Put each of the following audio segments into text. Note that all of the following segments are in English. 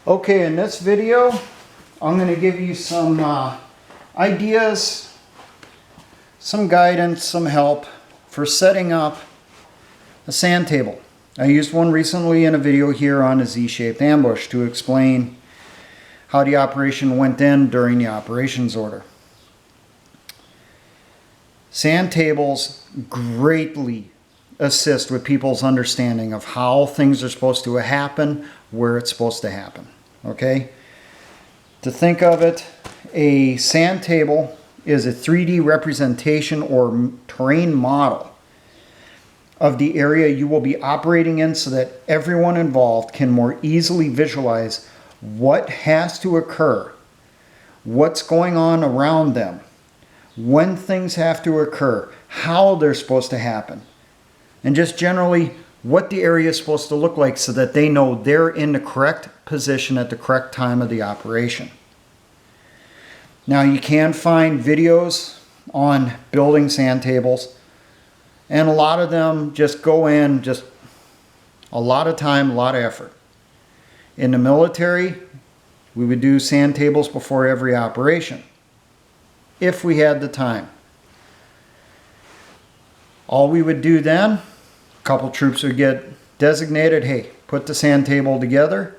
Okay, in this video, I'm going to give you some ideas, some guidance, some help for setting up a sand table. I used one recently in a video here on a Z-shaped ambush to explain how the operation went in during the operations order. Sand tables greatly assist with people's understanding of how things are supposed to happen, where it's supposed to happen. Okay? To think of it, a sand table is a 3D representation or terrain model of the area you will be operating in so that everyone involved can more easily visualize what has to occur, what's going on around them, when things have to occur, how they're supposed to happen, and just generally what the area is supposed to look like so that they know they're in the correct position at the correct time of the operation. Now, you can find videos on building sand tables, and a lot of them just go in just a lot of time, a lot of effort. In the military, we would do sand tables before every operation, if we had the time. All we would do then, a couple troops would get designated, hey, put the sand table together,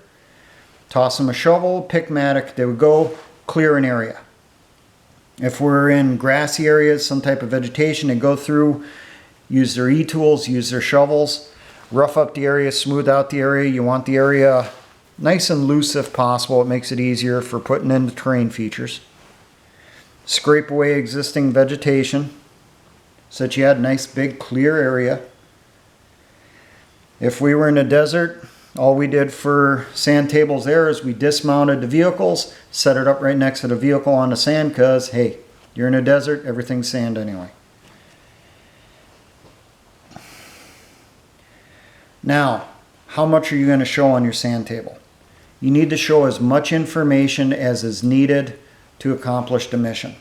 toss them a shovel, pick mattock, they would go clear an area. If we're in grassy areas, some type of vegetation, they go through, use their e-tools, use their shovels, rough up the area, smooth out the area. You want the area nice and loose if possible. It makes it easier for putting in the terrain features. Scrape away existing vegetation so that you had a nice big clear area. If we were in a desert, all we did for sand tables there is we dismounted the vehicles, set it up right next to the vehicle on the sand because, hey, you're in a desert, everything's sand anyway. Now, how much are you going to show on your sand table? You need to show as much information as is needed to accomplish the mission.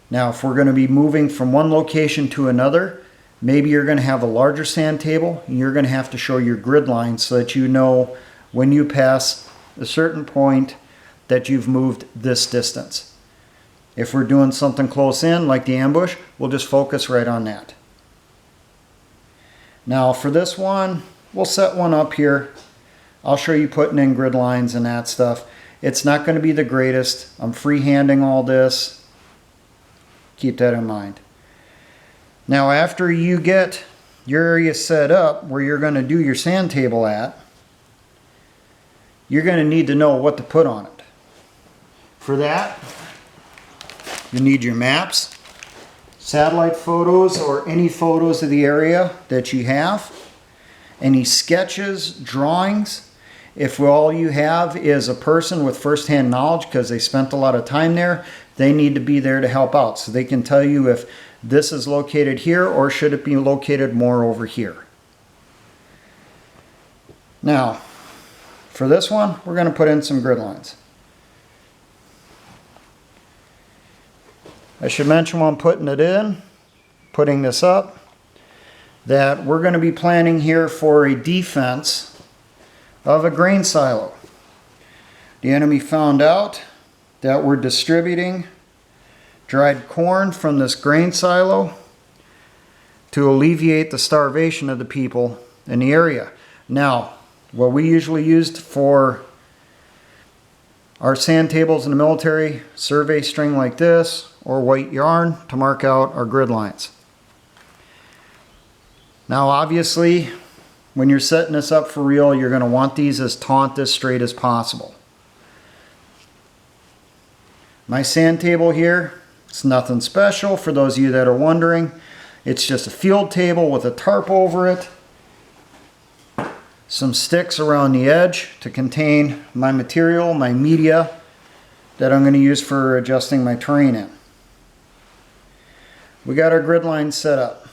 Now, if we're going to be moving from one location to another, maybe you're going to have a larger sand table and you're going to have to show your grid lines so that you know when you pass a certain point that you've moved this distance. If we're doing something close in, like the ambush, we'll just focus right on that. Now for this one, we'll set one up here. I'll show you putting in grid lines and that stuff. It's not going to be the greatest. I'm freehanding all this. Keep that in mind. Now after you get your area set up where you're going to do your sand table at, you're going to need to know what to put on it. For that, you need your maps, satellite photos or any photos of the area that you have, any sketches, drawings. If all you have is a person with first-hand knowledge because they spent a lot of time there, they need to be there to help out so they can tell you if this is located here or should it be located more over here. Now, for this one, we're going to put in some grid lines. I should mention while I'm putting it in, putting this up, that we're going to be planning here for a defense of a grain silo. The enemy found out that we're distributing dried corn from this grain silo to alleviate the starvation of the people in the area. Now, what we usually used for our sand tables in the military, survey string like this, or white yarn to mark out our grid lines. Now obviously, when you're setting this up for real, you're going to want these as taut, as straight as possible. My sand table here, it's nothing special for those of you that are wondering. It's just a field table with a tarp over it. Some sticks around the edge to contain my material, my media that I'm going to use for adjusting my terrain in. We got our grid lines set up.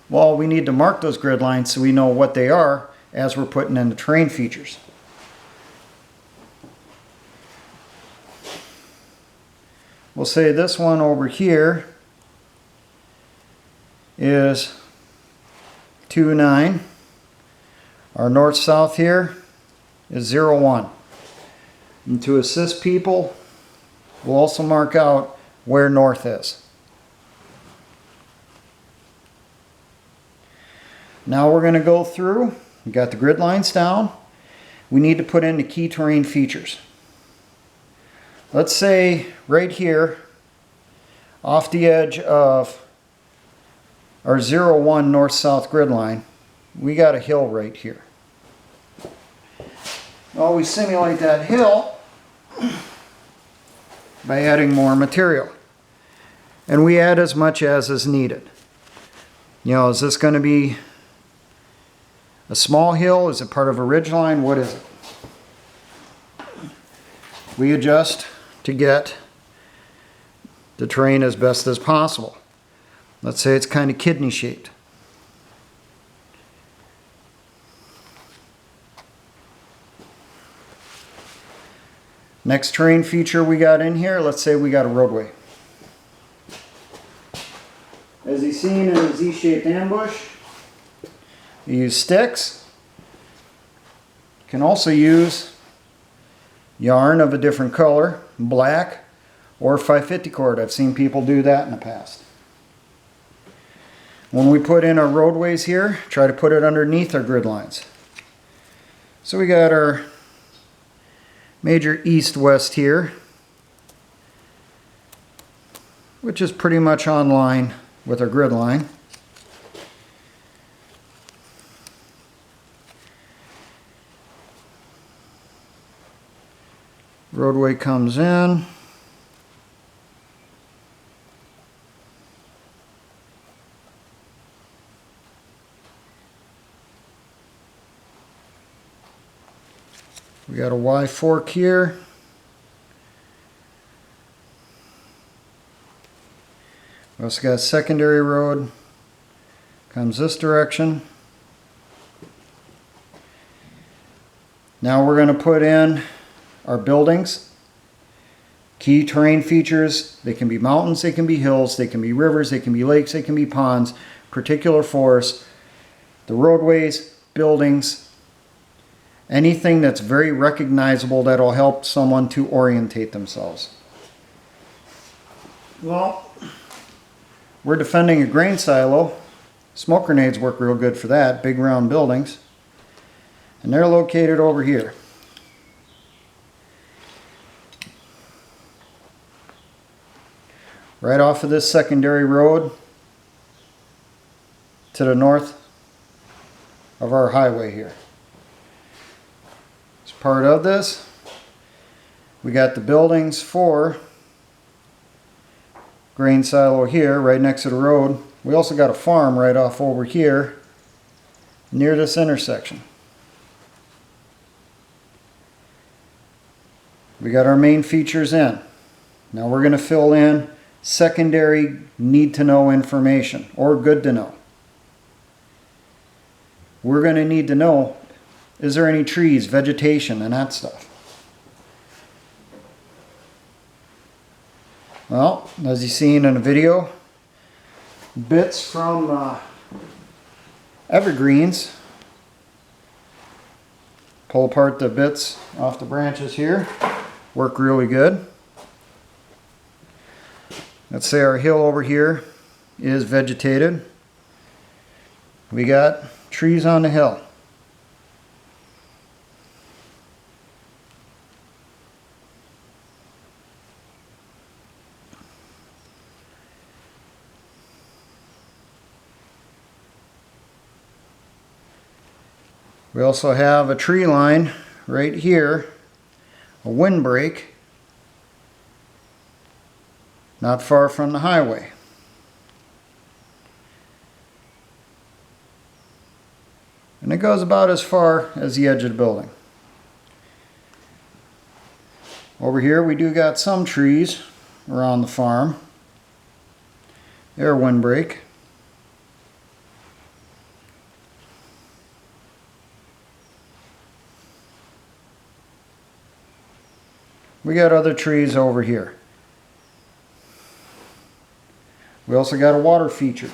Well, we need to mark those grid lines so we know what they are as we're putting in the terrain features. We'll say this one over here is 2.9 Our north-south here is 0-1. And to assist people, we'll also mark out where north is. Now we're going to go through, we got the grid lines down, we need to put in the key terrain features. Let's say right here, off the edge of our 0-1 north-south grid line, we got a hill right here. Well, we simulate that hill by adding more material. And we add as much as is needed. You know, is this going to be a small hill? Is it part of a ridge line? What is it? We adjust to get the terrain as best as possible. Let's say it's kind of kidney shaped. Next terrain feature we got in here, let's say we got a roadway. As you've seen in a Z-shaped ambush, you use sticks. You can also use yarn of a different color, black, or 550 cord. I've seen people do that in the past. When we put in our roadways here, try to put it underneath our grid lines. So we got our major east-west here, which is pretty much on line with our grid line. Roadway comes in. We got a Y fork here. We also got a secondary road. Comes this direction. Now we're going to put in our buildings. Key terrain features. They can be mountains, they can be hills, they can be rivers, they can be lakes, they can be ponds, particular forests, the roadways, buildings, anything that's very recognizable that'll help someone to orientate themselves. Well, we're defending a grain silo. Smoke grenades work real good for that, big round buildings. And they're located over here. Right off of this secondary road to the north of our highway here. As part of this, we got the buildings for grain silo here right next to the road. We also got a farm right off over here near this intersection. We got our main features in. Now we're going to fill in secondary need to know information or good to know. We're going to need to know, is there any trees, vegetation, and that stuff. Well, as you've seen in the video, bits from evergreens. Pull apart the bits off the branches here. Work really good. Let's say our hill over here is vegetated. We got trees on the hill. We also have a tree line right here, a windbreak, not far from the highway. And it goes about as far as the edge of the building. Over here we do got some trees around the farm. They're windbreak. We got other trees over here. We also got a water feature.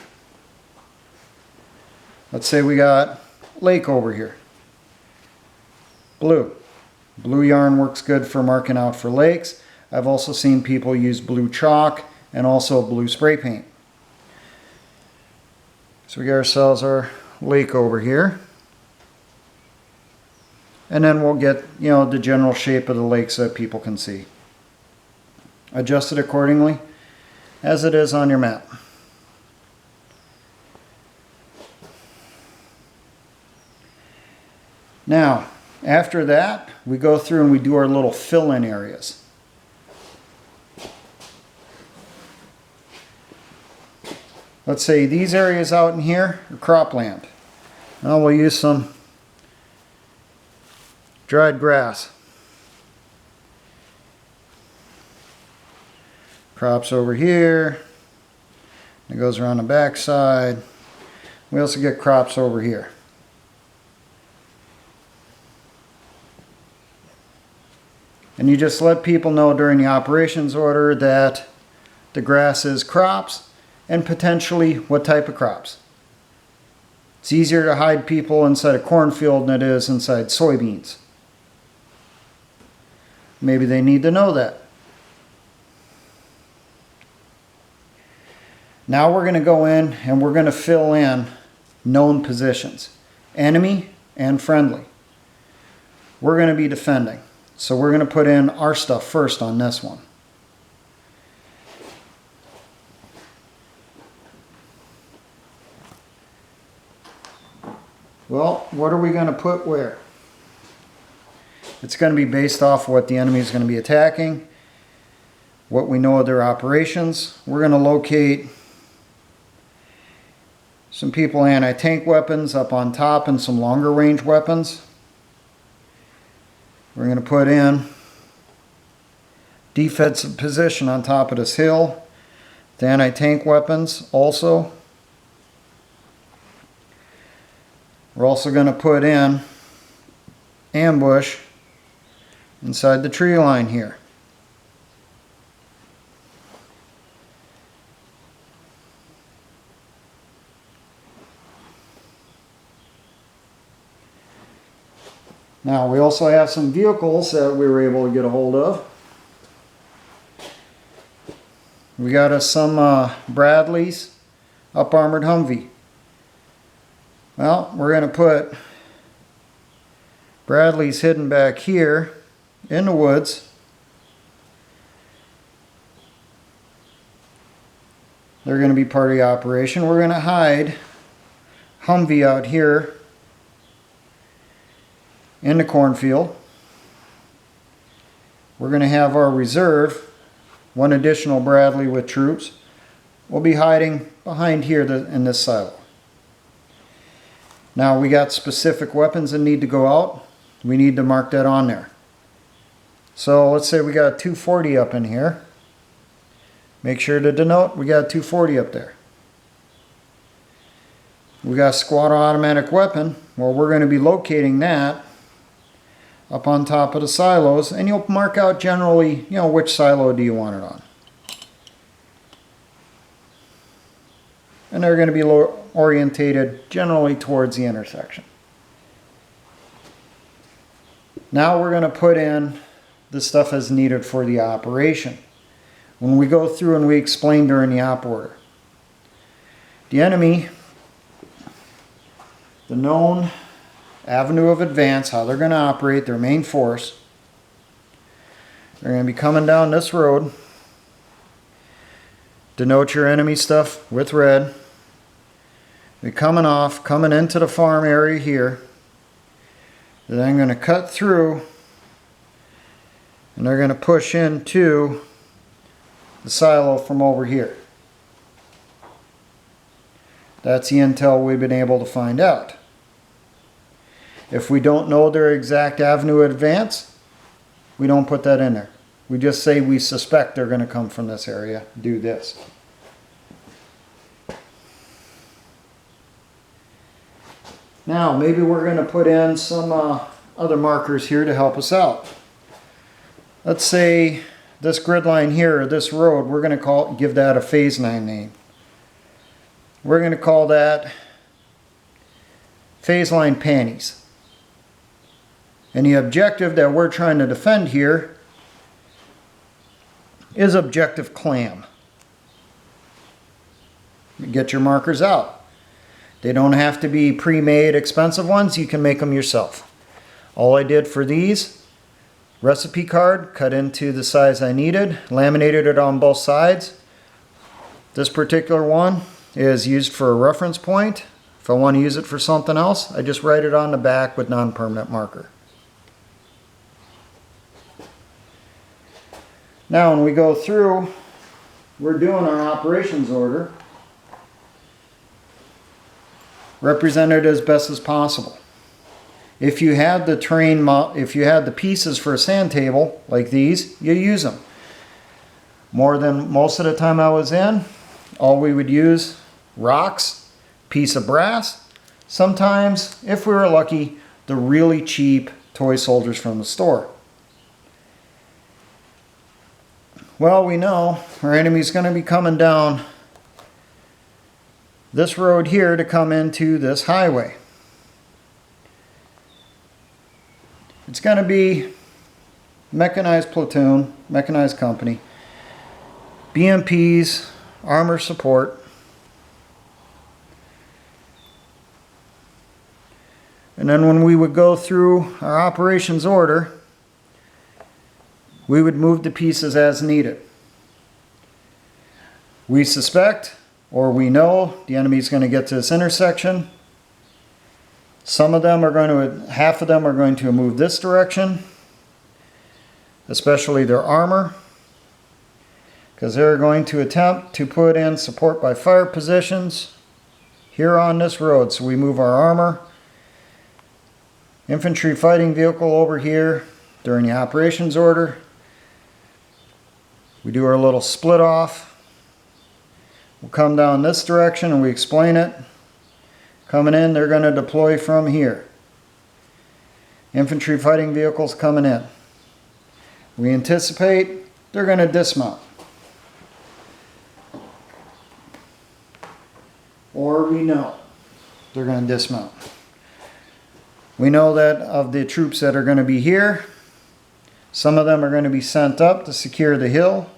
Let's say we got lake over here. Blue. Blue yarn works good for marking out for lakes. I've also seen people use blue chalk and also blue spray paint. So we got ourselves our lake over here. And then we'll get, the general shape of the lake so that people can see. Adjust it accordingly as it is on your map. Now, after that, we go through and we do our little fill-in areas. Let's say these areas out in here are cropland. Now we'll use some dried grass. Crops over here. It goes around the back side. We also get crops over here. And you just let people know during the operations order that the grass is crops and potentially what type of crops. It's easier to hide people inside a cornfield than it is inside soybeans. Maybe they need to know that. Now we're going to go in and we're going to fill in known positions. Enemy and friendly. We're going to be defending. So we're going to put in our stuff first on this one. Well, what are we going to put where? It's going to be based off what the enemy is going to be attacking, what we know of their operations. We're going to locate some people anti-tank weapons up on top and some longer range weapons. We're going to put in defensive position on top of this hill. The anti-tank weapons also. We're also going to put in ambush inside the tree line here. Now we also have some vehicles that we were able to get a hold of. We got us some Bradleys, up armored Humvee. Well, we're going to put Bradleys hidden back here in the woods. They're going to be part of the operation. We're going to hide Humvee out here in the cornfield. We're going to have our reserve, one additional Bradley with troops. We'll be hiding behind here in this silo. Now we got specific weapons that need to go out. We need to mark that on there. So let's say we got a 240 up in here. Make sure to denote we got a 240 up there. We got a squad automatic weapon. Well, we're going to be locating that up on top of the silos, and you'll mark out generally, which silo do you want it on. And they're going to be orientated generally towards the intersection. Now we're going to put in the stuff as needed for the operation. When we go through and we explain during the op order. The enemy, the known avenue of advance, how they're going to operate, their main force. They're going to be coming down this road. Denote your enemy stuff with red. They're coming off, coming into the farm area here. Then I'm going to cut through and they're going to push into the silo from over here. That's the intel we've been able to find out. If we don't know their exact avenue of advance, we don't put that in there. We just say we suspect they're going to come from this area, do this. Now, maybe we're going to put in some other markers here to help us out. Let's say this grid line here, or this road, we're going to give that a phase line name. We're going to call that phase line panties. And the objective that we're trying to defend here is objective clam. Get your markers out. They don't have to be pre-made expensive ones. You can make them yourself. All I did for these, recipe card, cut into the size I needed, laminated it on both sides. This particular one is used for a reference point. If I want to use it for something else, I just write it on the back with non-permanent marker. Now when we go through, we're doing our operations order, represented as best as possible. If you had the if you had the pieces for a sand table like these, you use them. More than most of the time I was in, all we would use rocks, piece of brass, sometimes, if we were lucky, the really cheap toy soldiers from the store. Well, we know our enemy's going to be coming down this road here to come into this highway. It's going to be mechanized platoon, mechanized company, BMPs, armor support. And then when we would go through our operations order, we would move the pieces as needed. We suspect, or we know, the enemy is going to get to this intersection. Some of them are going to, half of them are going to move this direction, especially their armor, because they're going to attempt to put in support by fire positions here on this road. So we move our armor, infantry fighting vehicle over here during the operations order. We do our little split off. We'll come down this direction and we explain it. Coming in, they're going to deploy from here. Infantry fighting vehicles coming in. We anticipate they're going to dismount. Or we know they're going to dismount. We know that of the troops that are going to be here, some of them are going to be sent up to secure the hill.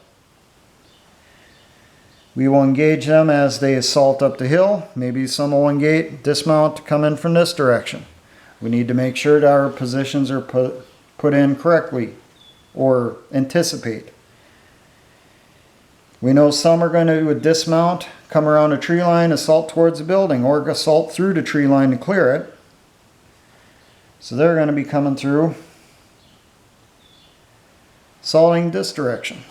We will engage them as they assault up the hill. Maybe some will engage, dismount to come in from this direction. We need to make sure that our positions are put in correctly or anticipate. We know some are going to dismount, come around a tree line, assault towards the building, or assault through the tree line to clear it. So they're going to be coming through, assaulting this direction.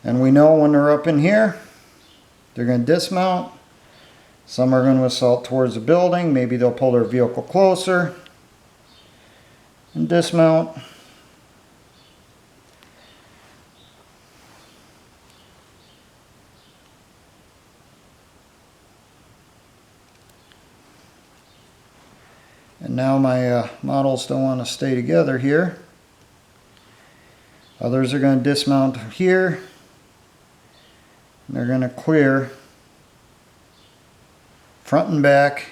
And we know when they're up in here, they're going to dismount. Some are going to assault towards the building. Maybe they'll pull their vehicle closer and dismount. And now my models don't want to stay together here. Others are going to dismount here. And they're going to clear front and back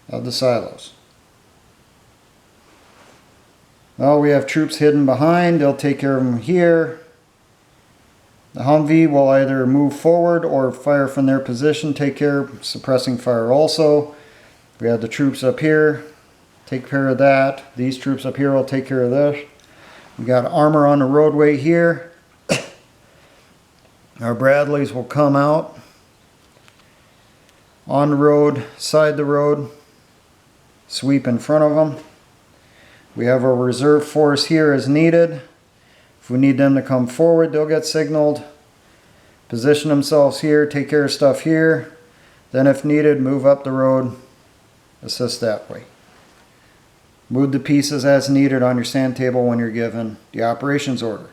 of the silos. Well, we have troops hidden behind. They'll take care of them here. The Humvee will either move forward or fire from their position, take care of suppressing fire also. We have the troops up here, take care of that. These troops up here will take care of this. We got armor on the roadway here. Our Bradleys will come out on the road, side the road, sweep in front of them. We have our reserve force here as needed. If we need them to come forward, they'll get signaled. Position themselves here, take care of stuff here. Then if needed, move up the road, assist that way. Move the pieces as needed on your sand table when you're given the operations order.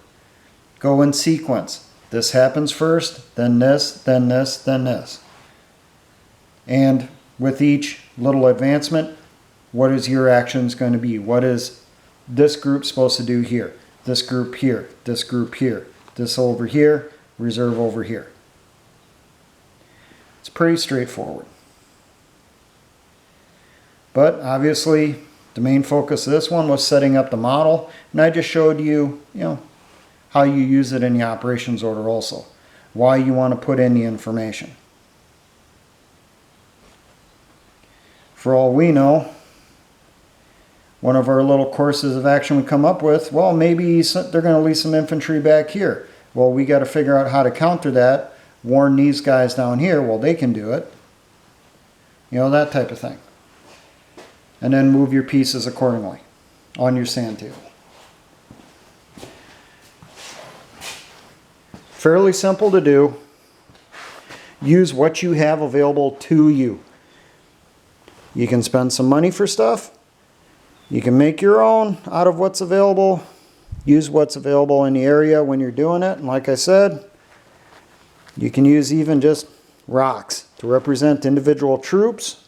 Go in sequence. This happens first, then this, then this, then this. And with each little advancement, what is your actions going to be? What is this group supposed to do here? This group here, this group here, this over here, reserve over here. It's pretty straightforward. But obviously, the main focus of this one was setting up the model, and I just showed you, how you use it in the operations order also. Why you want to put in the information. For all we know, one of our little courses of action we come up with, well, maybe they're going to leave some infantry back here. Well, we got to figure out how to counter that, warn these guys down here, well, they can do it. That type of thing. And then move your pieces accordingly on your sand table. Fairly simple to do. Use what you have available to you. You can spend some money for stuff. You can make your own out of what's available. Use what's available in the area when you're doing it. And like I said, you can use even just rocks to represent individual troops,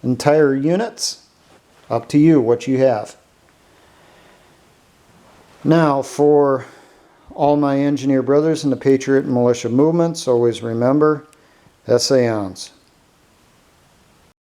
entire units. Up to you what you have. Now for all my engineer brothers in the Patriot and Militia movements, always remember, essayons.